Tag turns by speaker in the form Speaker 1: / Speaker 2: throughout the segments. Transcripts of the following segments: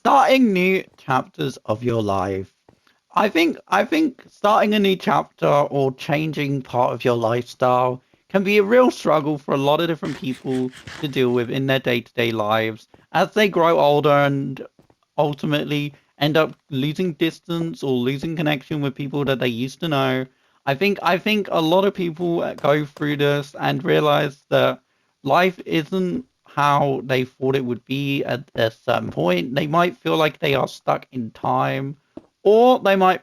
Speaker 1: Starting new chapters of your life. I think starting a new chapter or changing part of your lifestyle can be a real struggle for a lot of different people to deal with in their day-to-day lives as they grow older and ultimately end up losing distance or losing connection with people that they used to know. I think a lot of people go through this and realize that life isn't how they thought it would be at a certain point. They might feel like they are stuck in time, or they might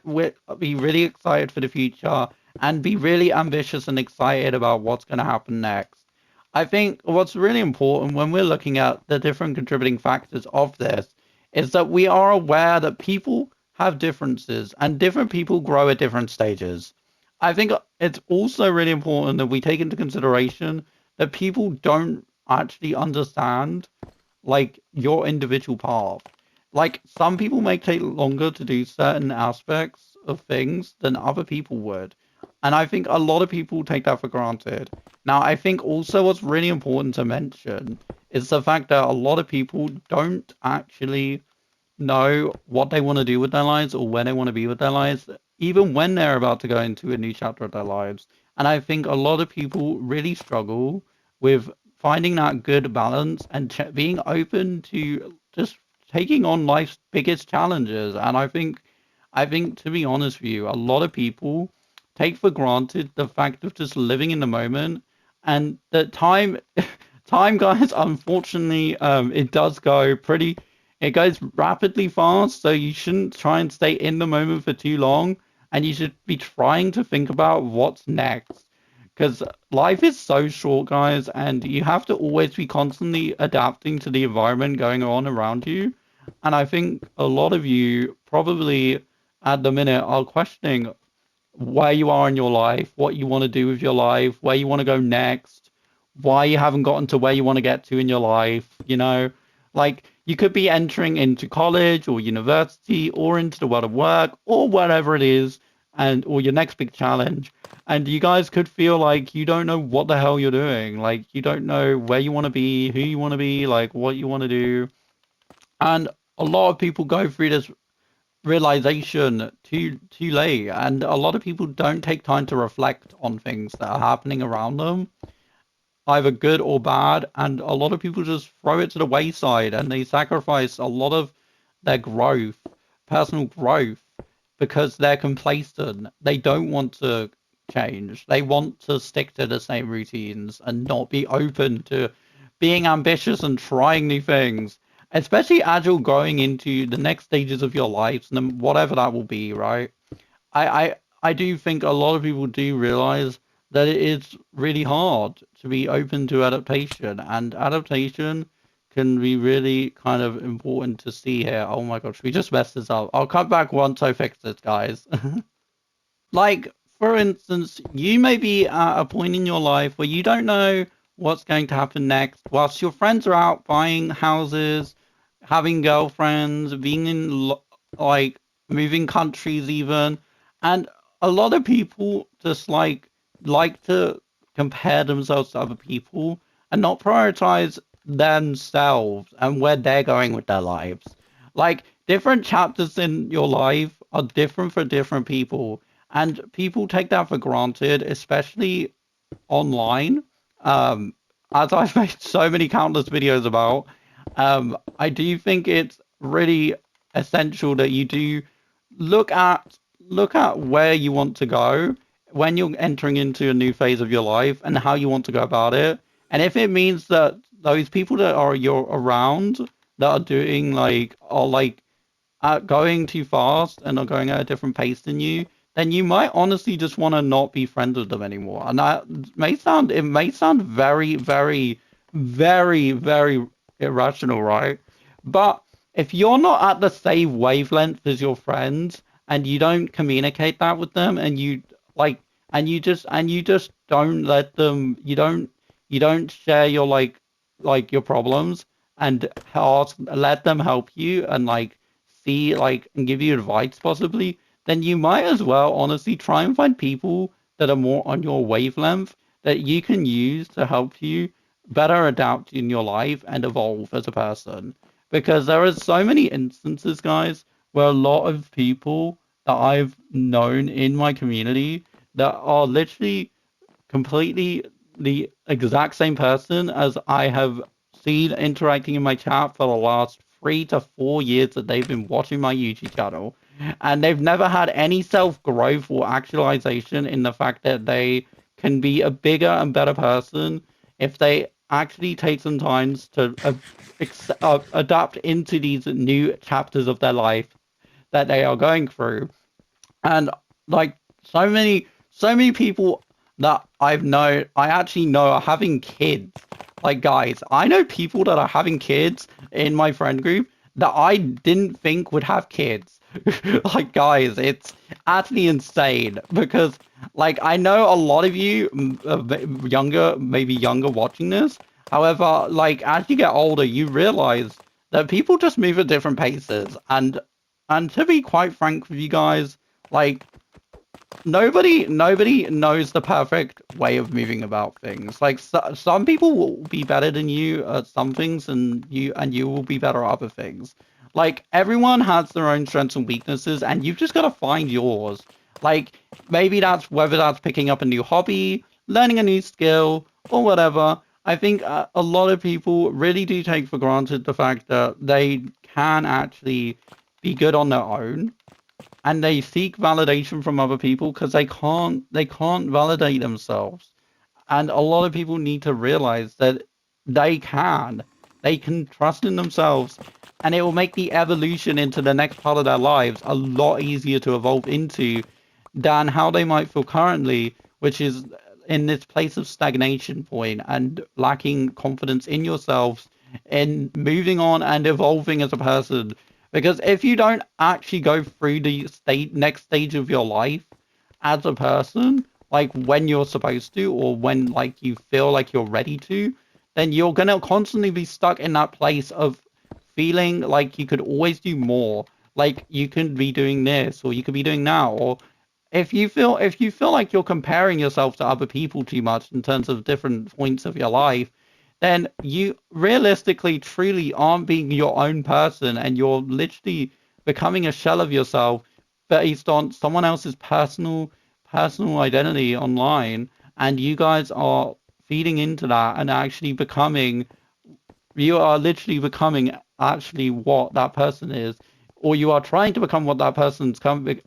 Speaker 1: be really excited for the future and be really ambitious and excited about what's going to happen next. I think what's really important when we're looking at the different contributing factors of this is that we are aware that people have differences and different people grow at different stages. I think it's also really important that we take into consideration that people don't actually understand like your individual path. Like some people may take longer to do certain aspects of things than other people would. And I think a lot of people take that for granted. Now, I think also what's really important to mention is the fact that a lot of people don't actually know what they want to do with their lives or where they want to be with their lives, even when they're about to go into a new chapter of their lives. And I think a lot of people really struggle with finding that good balance and being open to just taking on life's biggest challenges. And I think to be honest with you, a lot of people take for granted the fact of just living in the moment and that time guys, unfortunately, it does go pretty it goes rapidly fast, so you shouldn't try and stay in the moment for too long, and you should be trying to think about what's next. Because life is so short, guys, and you have to always be constantly adapting to the environment going on around you. And I think a lot of you probably at the minute are questioning where you are in your life, what you want to do with your life, where you want to go next, why you haven't gotten to where you want to get to in your life. Like you could be entering into college or university or into the world of work or whatever it is, and or your next big challenge. And you guys could feel like you don't know what the hell you're doing. Like you don't know where you want to be, who you want to be, like what you want to do. And a lot of people go through this realization too late, and a lot of people don't take time to reflect on things that are happening around them, either good or bad, and a lot of people just throw it to the wayside and they sacrifice a lot of their growth, personal growth, because they're complacent. They don't want to change. They want to stick to the same routines and not be open to being ambitious and trying new things, especially as you're going into the next stages of your lives, and whatever that will be, right? I do think a lot of people do realize that it is really hard to be open to adaptation, and adaptation can be really kind of important to see here. Oh my gosh, we just messed this up. I'll come back once I fix it, guys. Like, for instance, you may be at a point in your life where you don't know what's going to happen next, whilst your friends are out buying houses, having girlfriends, being in like moving countries even, and a lot of people just like to compare themselves to other people and not prioritize themselves and where they're going with their lives. Like different chapters in your life are different for different people, and people take that for granted, especially online. Um, as I've made so many countless videos about, I do think it's really essential that you do look at where you want to go when you're entering into a new phase of your life and how you want to go about it. And if it means that those people that are you're around that are doing like going too fast and are going at a different pace than you, then you might honestly just want to not be friends with them anymore. And that may sound very, very, very, very irrational, right? But if you're not at the same wavelength as your friends and you don't communicate that with them and like you just don't let them you don't share your like your problems and let them help you and like see like and give you advice possibly, then you might as well honestly try and find people that are more on your wavelength that you can use to help you better adapt in your life and evolve as a person. because there are so many instances, guys, where a lot of people that I've known in my community that are literally completely the exact same person as I have seen interacting in my chat for the last 3 to 4 years that they've been watching my YouTube channel. And they've never had any self growth or actualization in the fact that they can be a bigger and better person if they actually take some time to adapt into these new chapters of their life that they are going through. And like so many people that I actually know are having kids. Like guys, I know people that are having kids in my friend group that I didn't think would have kids. Like guys, it's actually insane because like I know a lot of you younger, maybe younger watching this. However, like as you get older, you realize that people just move at different paces and to be quite frank with you guys, like nobody knows the perfect way of moving about things. Like some people will be better than you at some things, and you will be better at other things. Like everyone has their own strengths and weaknesses, and you've just got to find yours. Like maybe that's whether that's picking up a new hobby, learning a new skill, or whatever. I think a lot of people really do take for granted the fact that they can actually be good on their own, and they seek validation from other people because they can't validate themselves. And a lot of people need to realize that they can they can trust in themselves, and it will make the evolution into the next part of their lives a lot easier to evolve into than how they might feel currently, which is in this place of stagnation point and lacking confidence in yourselves in moving on and evolving as a person. Because if you don't actually go through the next stage of your life as a person, like when you're supposed to, or when like you feel like you're ready to, then you're gonna constantly be stuck in that place of feeling like you could always do more. Like you could be doing this, or you could be doing now, or if you feel like you're comparing yourself to other people too much in terms of different points of your life, then you realistically truly aren't being your own person, and you're literally becoming a shell of yourself based on someone else's personal identity online, and you guys are feeding into that and actually becoming you are literally becoming actually what that person is, or you are trying to become what that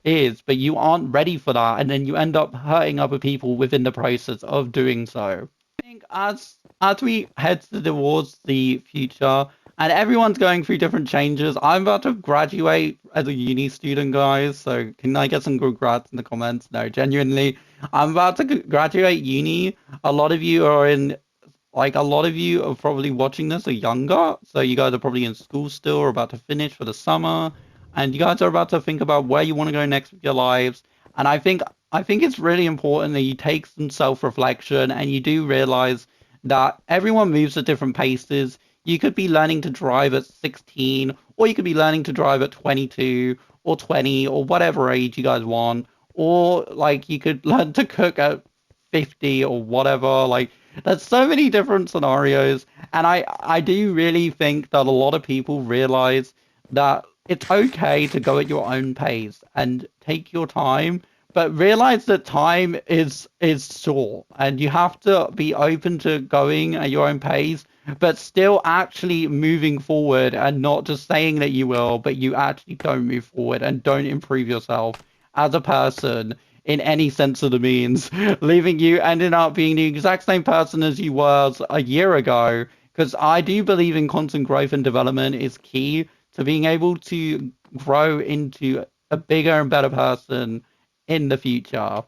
Speaker 1: is, but you aren't ready for that, and then you end up hurting other people within the process of doing so. I think as we head towards the future, and everyone's going through different changes. I'm about to graduate as a uni student, guys. So can I get some congrats in the comments? No, genuinely, I'm about to graduate uni. A lot of you are in like a lot of you are probably watching this are younger, so you guys are probably in school still or about to finish for the summer, and you guys are about to think about where you want to go next with your lives. And I think it's really important that you take some self-reflection and you do realize that everyone moves at different paces. You could be learning to drive at 16, or you could be learning to drive at 22 or 20 or whatever age you guys want, or like you could learn to cook at 50 or whatever. Like there's so many different scenarios, and I do really think that a lot of people realize that it's okay to go at your own pace and take your time, but realize that time is short, and you have to be open to going at your own pace, but still actually moving forward and not just saying that you will, but you actually don't move forward and don't improve yourself as a person in any sense of the means, leaving you ending up being the exact same person as you was a year ago. Because I do believe in constant growth and development is key to being able to grow into a bigger and better person in the future.